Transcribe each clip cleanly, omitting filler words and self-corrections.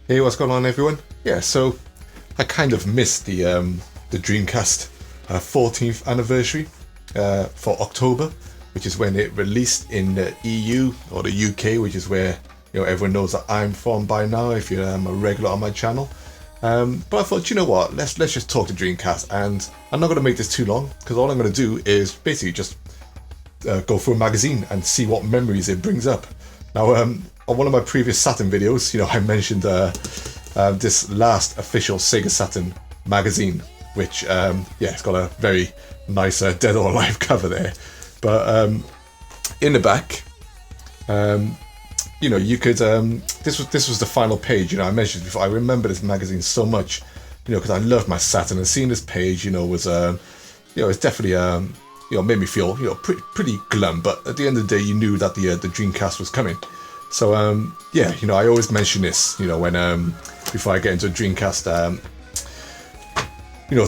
Hey, what's going on, everyone? Yeah, so I kind of missed the Dreamcast 14th anniversary for October, which is when it released in the EU or the UK, which is where everyone knows that I'm from by now. If you're a regular on my channel, but I thought, you know what? Let's just talk to Dreamcast, and I'm not going to make this too long because all I'm going to do is basically just go through a magazine and see what memories it brings up. Now, on one of my previous Saturn videos, I mentioned this last official Sega Saturn magazine, which, it's got a very nice Dead or Alive cover there. But in the back, you could. This was the final page. I mentioned before. I remember this magazine so much, because I loved my Saturn, and seeing this page, was it's definitely made me feel pretty glum. But at the end of the day, you knew that the Dreamcast was coming. So I always mention this, when before I get into a Dreamcast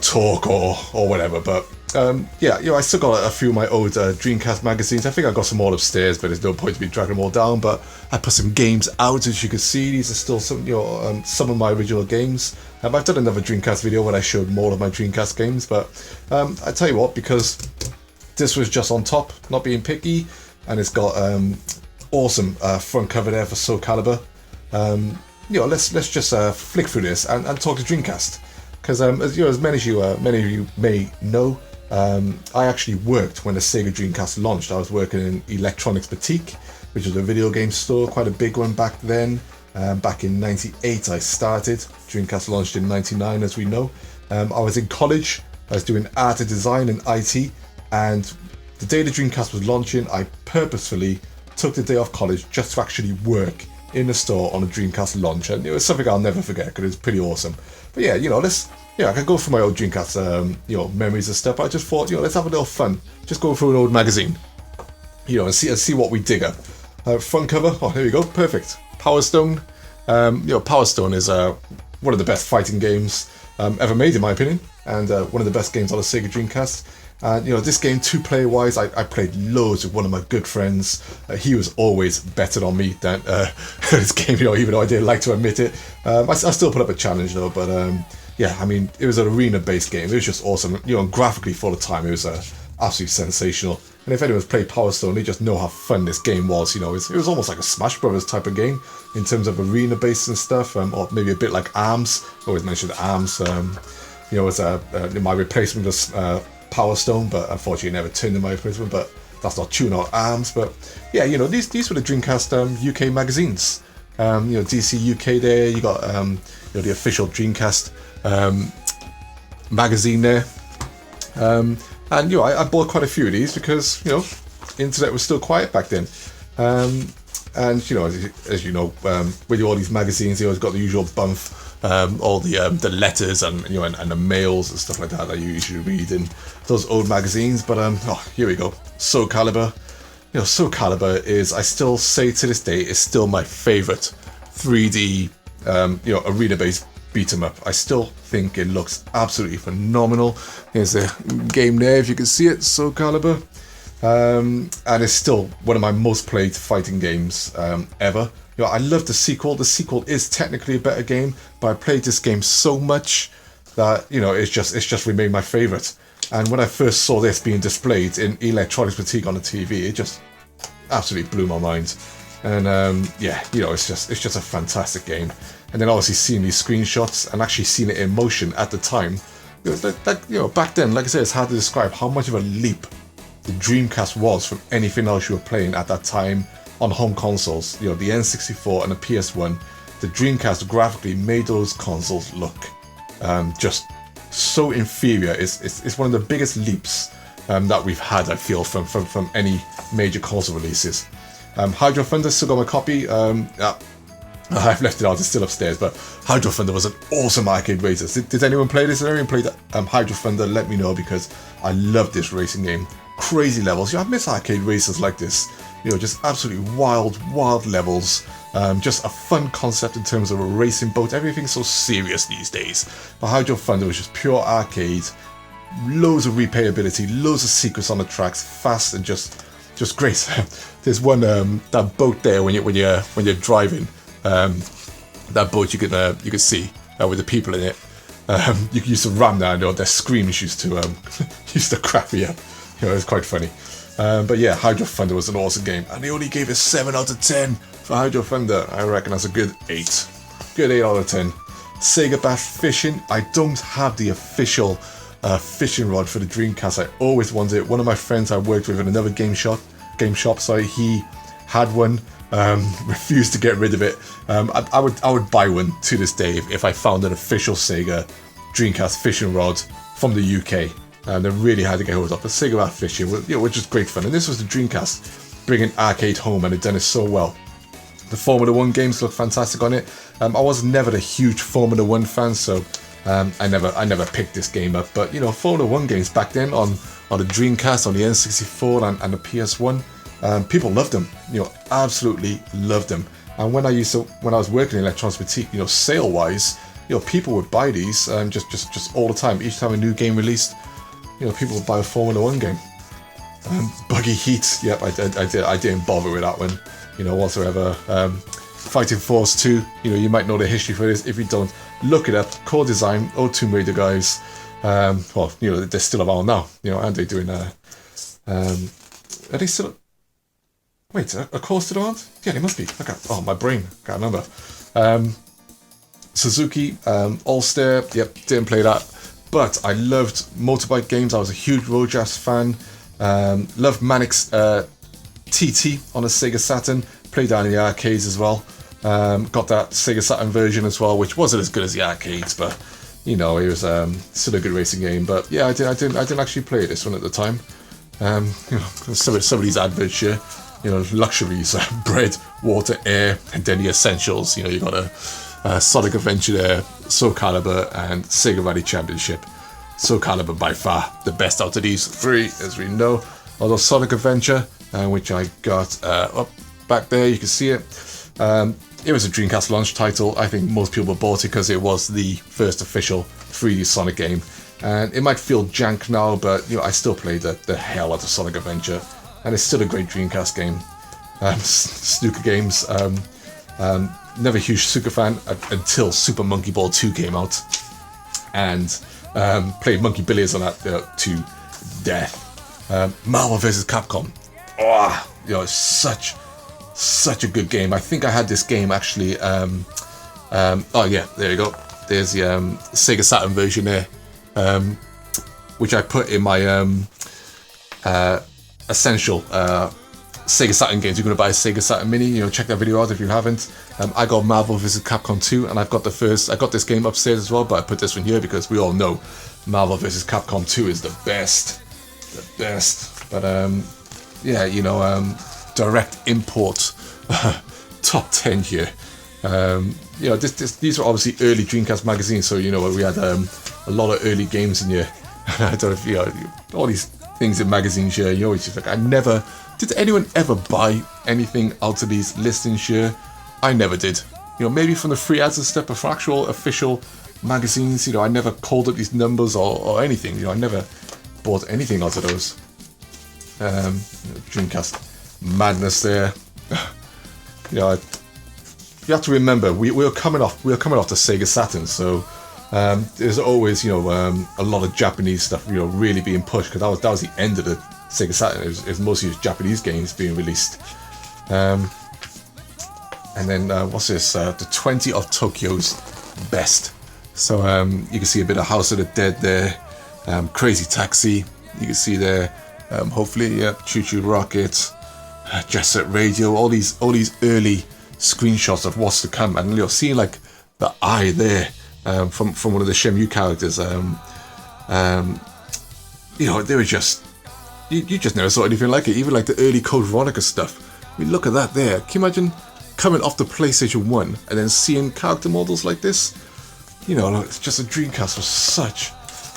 talk or whatever. But I still got a few of my old Dreamcast magazines. I think I got some all upstairs, but there's no point to be dragging them all down. But I put some games out, as you can see. These are still some of my original games. I've done another Dreamcast video when I showed more of my Dreamcast games. But I tell you what, because this was just on top, not being picky, and it's got awesome front cover there for Soul Calibur. Let's just flick through this and talk to Dreamcast, because as many of you may know, I actually worked when the Sega Dreamcast launched. I was working in Electronics Boutique, which was a video game store, quite a big one back then. Back in '98 I started. Dreamcast launched in '99, as we know. I was in college. I was doing art and design and IT, and the day the Dreamcast was launching, I purposefully took the day off college just to actually work in the store on a Dreamcast launch, and it was something I'll never forget because it was pretty awesome. But I can go through my old Dreamcast memories and stuff. But I just thought, let's have a little fun. Just go through an old magazine, and see what we dig up. Front cover. Oh, there we go. Perfect. Power Stone. Power Stone is one of the best fighting games ever made, in my opinion, and one of the best games on the Sega Dreamcast. This game, two-player wise, I played loads with one of my good friends. He was always better on me than this game, even though I didn't like to admit it. I still put up a challenge though, but it was an arena-based game. It was just awesome. Graphically for the time, it was absolutely sensational. And if anyone's played Power Stone, they just know how fun this game was. It was almost like a Smash Brothers type of game in terms of arena-based and stuff, or maybe a bit like ARMS. I always mentioned ARMS. As my replacement was Power Stone, but unfortunately never turned in my replacement. But that's not true, not ARMS. But these were the Dreamcast UK magazines. DC UK there. You got the official Dreamcast magazine there. I bought quite a few of these because internet was still quiet back then. As you know, with all these magazines, you always got the usual bump. All the letters and and the mails and stuff like that you usually read in those old magazines. But here we go. Soul Calibur. Soul Calibur is, I still say to this day, is still my favorite 3D arena-based beat 'em up. I still think it looks absolutely phenomenal. Here's the game there, if you can see it. Soul Calibur. And it's still one of my most played fighting games ever. I love the sequel. The sequel is technically a better game, but I played this game so much that it's just remained my favorite. And when I first saw this being displayed in Electronics Boutique on the TV, it just absolutely blew my mind. And it's just a fantastic game. And then obviously seeing these screenshots and actually seeing it in motion at the time, it was back then, like I said, it's hard to describe how much of a leap the Dreamcast was from anything else you were playing at that time on home consoles. The N64 and the PS1, the Dreamcast graphically made those consoles look just so inferior. It's one of the biggest leaps that we've had, I feel, from any major console releases. Hydro Thunder, still got my copy. I've left it out, it's still upstairs, but Hydro Thunder was an awesome arcade racer. Did anyone play this? Did anyone play Hydro Thunder? Let me know, because I love this racing game. Crazy levels. I miss arcade racers like this. Just absolutely wild levels. Just a fun concept in terms of a racing boat. Everything's so serious these days. But Hydro Thunder was just pure arcade. Loads of replayability, loads of secrets on the tracks, fast and just great. There's one that boat there when you're driving. That boat you could see with the people in it. You used to ram down, their screams used to used to crack me up. It was quite funny. But yeah, Hydro Thunder was an awesome game, and they only gave it 7 out of 10 for Hydro Thunder. I reckon that's a good 8. Good 8 out of 10. Sega Bass Fishing. I don't have the official fishing rod for the Dreamcast. I always wanted it. One of my friends I worked with in another game shop, he had one. Refused to get rid of it. I would buy one to this day if I found an official Sega Dreamcast fishing rod from the UK. They really had to get hold of. The Sega Bass Fishing, which was great fun. And this was the Dreamcast bringing arcade home, and it done it so well. The Formula 1 games look fantastic on it. I was never a huge Formula 1 fan, so I never picked this game up. But Formula 1 games back then on the Dreamcast, on the N64 and the PS1, people loved them. Absolutely loved them. And when I was working in electronics boutique, sale wise, people would buy these just all the time. Each time a new game released, people would buy a Formula 1 game. Buggy Heat, yep, I didn't bother with that one, whatsoever. Fighting Force 2, you might know the history for this. If you don't, look it up. Core Design, old Tomb Raider guys. They're still around now, and they're doing are they still? Wait, of course they aren't? Yeah, they must be. My brain, can't remember. Suzuki, All-Star, yep, didn't play that. But I loved motorbike games. I was a huge Road Jazz fan. Loved Manix TT on a Sega Saturn. Played that in the arcades as well. Got that Sega Saturn version as well, which wasn't as good as the arcades, but it was still a good racing game. But yeah, I didn't actually play this one at the time. Some of these adverts here, luxuries, bread, water, air, and then the essentials. You got a Sonic Adventure there, Soul Calibur, and Sega Rally Championship. Soul Calibur by far the best out of these 3, as we know. Although Sonic Adventure, which I got up back there, you can see it. It was a Dreamcast launch title. I think most people bought it because it was the first official 3D Sonic game. And it might feel jank now, but I still played the hell out of Sonic Adventure, and it's still a great Dreamcast game. Snooker games. Never a huge snooker fan until Super Monkey Ball 2 came out, and played Monkey Billiards on that to death. Marvel vs. Capcom. It's such a good game. I think I had this game actually. Oh yeah, there you go. There's the Sega Saturn version there, which I put in my essential Sega Saturn games. You're going to buy a Sega Saturn Mini, check that video out if you haven't. I got Marvel vs. Capcom 2, and I got this game upstairs as well, but I put this one here because we all know Marvel vs. Capcom 2 is the best. But direct import top 10 here. These were obviously early Dreamcast Magazine, so we had a lot of early games in here. I don't know if all these things in magazines here, you always just did anyone ever buy anything out of these listings here? I never did. Maybe from the free ads and stuff, but for actual official magazines, I never called up these numbers or anything. I never bought anything out of those. Dreamcast madness there. You have to remember we were coming off the Sega Saturn, so there's always a lot of Japanese stuff really being pushed, because that was the end of the Sega Saturn. It was mostly Japanese games being released. And then what's this? The 20 of Tokyo's best. So you can see a bit of House of the Dead there, Crazy Taxi. You can see there, hopefully, Choo Choo Rocket, Jet Set Radio. All these early screenshots of what's to come, and seeing like the eye there from one of the Shenmue characters. They were just you just never saw anything like it. Even like the early Code Veronica stuff. I mean, look at that there. Can you imagine coming off the PlayStation 1 and then seeing character models like this? It's just a Dreamcast was such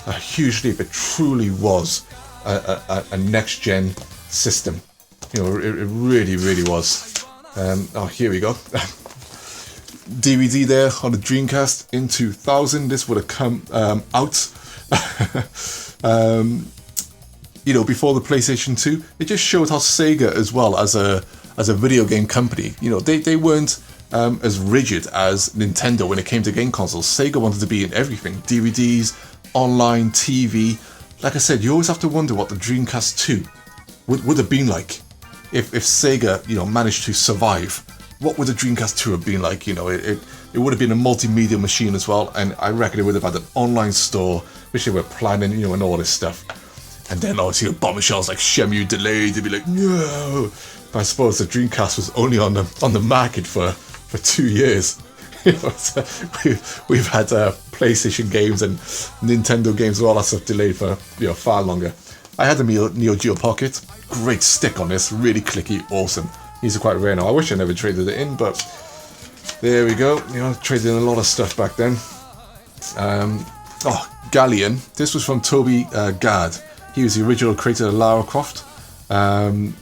a huge leap. It truly was a next-gen system. It really, really was. Here we go. DVD there on the Dreamcast in 2000. This would have come out. Before the PlayStation 2. It just showed how Sega, as well as a video game company, they weren't as rigid as Nintendo when it came to game consoles. Sega wanted to be in everything. DVDs, online, TV. Like I said, you always have to wonder what the Dreamcast 2 would have been like. If Sega, managed to survive, what would the Dreamcast 2 have been like? It would have been a multimedia machine as well, and I reckon it would have had an online store, which they were planning, and all this stuff. And then obviously the bombshells like Shenmue delayed, they'd be like, no. But I suppose the Dreamcast was only on the market for 2 years. So we've had PlayStation games and Nintendo games and all that stuff delayed for far longer. I had the Neo Geo Pocket, great stick on this, really clicky, awesome. These are quite rare now. I wish I never traded it in, but there we go. Traded in a lot of stuff back then. Galleon. This was from Toby Gad. He was the original creator of Lara Croft. You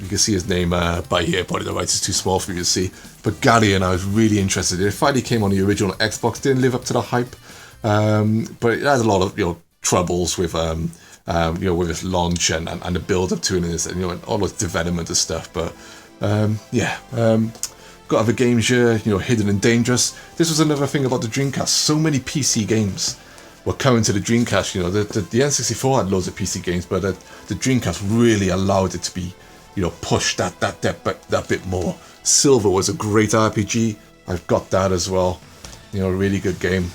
can see his name by here, probably the rights is too small for you to see. But Galleon, I was really interested in. It finally came on the original Xbox, didn't live up to the hype. But it had a lot of troubles with with its launch and the build up to it and all the development and stuff. But got other games here, Hidden and Dangerous. This was another thing about the Dreamcast. So many PC games were coming to the Dreamcast. The N64 had loads of PC games, but the Dreamcast really allowed it to be, pushed that bit more. Silver was a great RPG. I've got that as well. Really good game.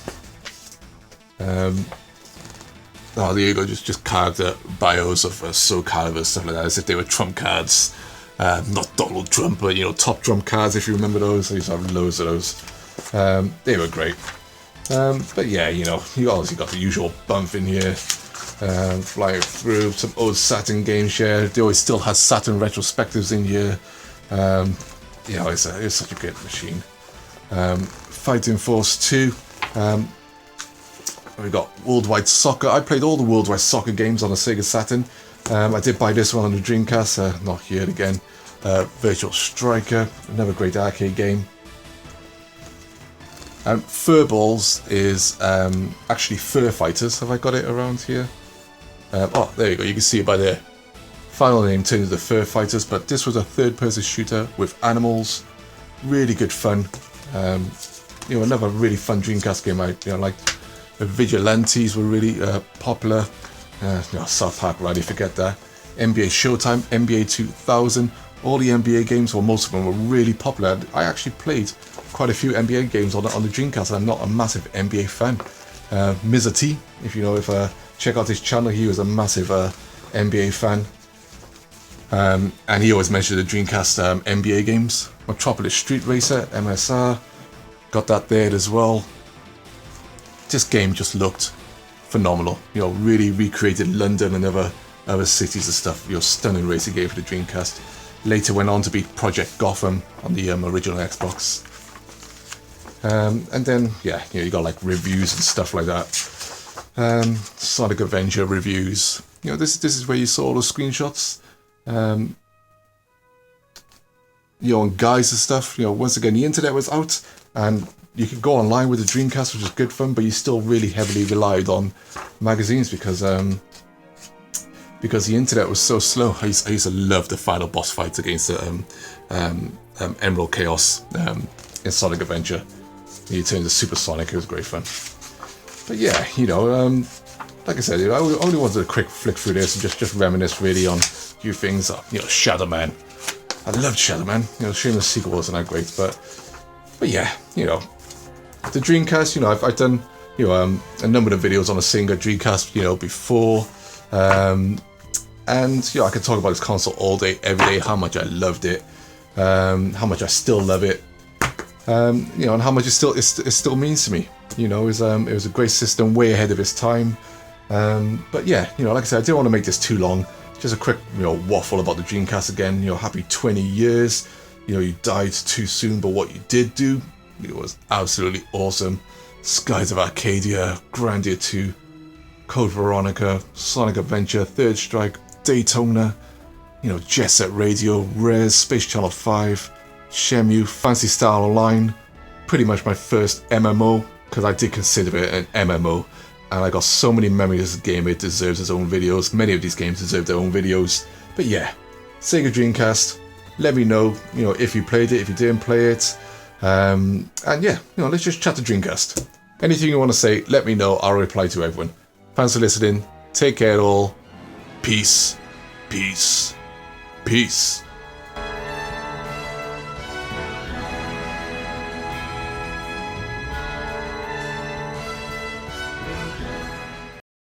There you go. Just character bios of Soul Calibur, stuff like that, as if they were trump cards. Not Donald Trump, but top trump cards, if you remember those. I used to have loads of those. They were great. But yeah, you obviously got the usual bump in here. Flying through some old Saturn games here. They always still had Saturn retrospectives in here. It's such a good machine. Fighting Force 2. We got Worldwide Soccer. I played all the Worldwide Soccer games on the Sega Saturn. I did buy this one on the Dreamcast. Not here again. Virtual Striker, another great arcade game. Furballs is actually Fur Fighters. Have I got it around here? There you go. You can see it by the final name turned into Fur Fighters. But this was a third-person shooter with animals. Really good fun. Another really fun Dreamcast game. I liked. The Vigilantes were really popular. South Park Rally, forget that. NBA Showtime, NBA 2000. All the NBA games, or most of them, were really popular. I actually played quite a few NBA games on the Dreamcast. I'm not a massive NBA fan. Mr. T, if check out his channel, he was a massive NBA fan. And he always mentioned the Dreamcast NBA games. Metropolis Street Racer, MSR, got that there as well. This game just looked phenomenal. Really recreated London and other cities and stuff. Stunning racing game for the Dreamcast. Later went on to be Project Gotham on the original Xbox. And then, you got like reviews and stuff like that. Sonic Adventure reviews. This is where you saw all the screenshots. And guides and stuff. Once again, the internet was out, and you could go online with the Dreamcast, which was good fun, but you still really heavily relied on magazines because the internet was so slow. I used to love the final boss fights against Emerald Chaos in Sonic Adventure. You turned to Super Sonic, it was great fun. But yeah, like I said, I only wanted a quick flick through this and just reminisce really on a few things. Shadow Man. I loved Shadow Man. Shame the sequel wasn't that great, but yeah, the Dreamcast, I've done, a number of videos on a Sega Dreamcast, before, and, I could talk about this console all day, every day, how much I loved it, how much I still love it, and how much it still means to me. It was a great system, way ahead of its time, but yeah, like I said, I didn't want to make this too long. Just a quick, waffle about the Dreamcast again. Happy 20 years. You died too soon, but what you did do, it was absolutely awesome. Skies of Arcadia, Grandia 2, Code Veronica, Sonic Adventure, Third Strike, Daytona, Jet Set Radio, Res, Space Channel 5, Shenmue, Fantasy Star Online, pretty much my first MMO, because I did consider it an MMO, and I got so many memories of this game, it deserves its own videos. Many of these games deserve their own videos. But yeah, Sega Dreamcast, let me know, if you played it, if you didn't play it. And yeah, let's just chat to Dreamcast. Anything you want to say, let me know. I'll reply to everyone. Thanks for listening. Take care all. Peace. Peace. Peace.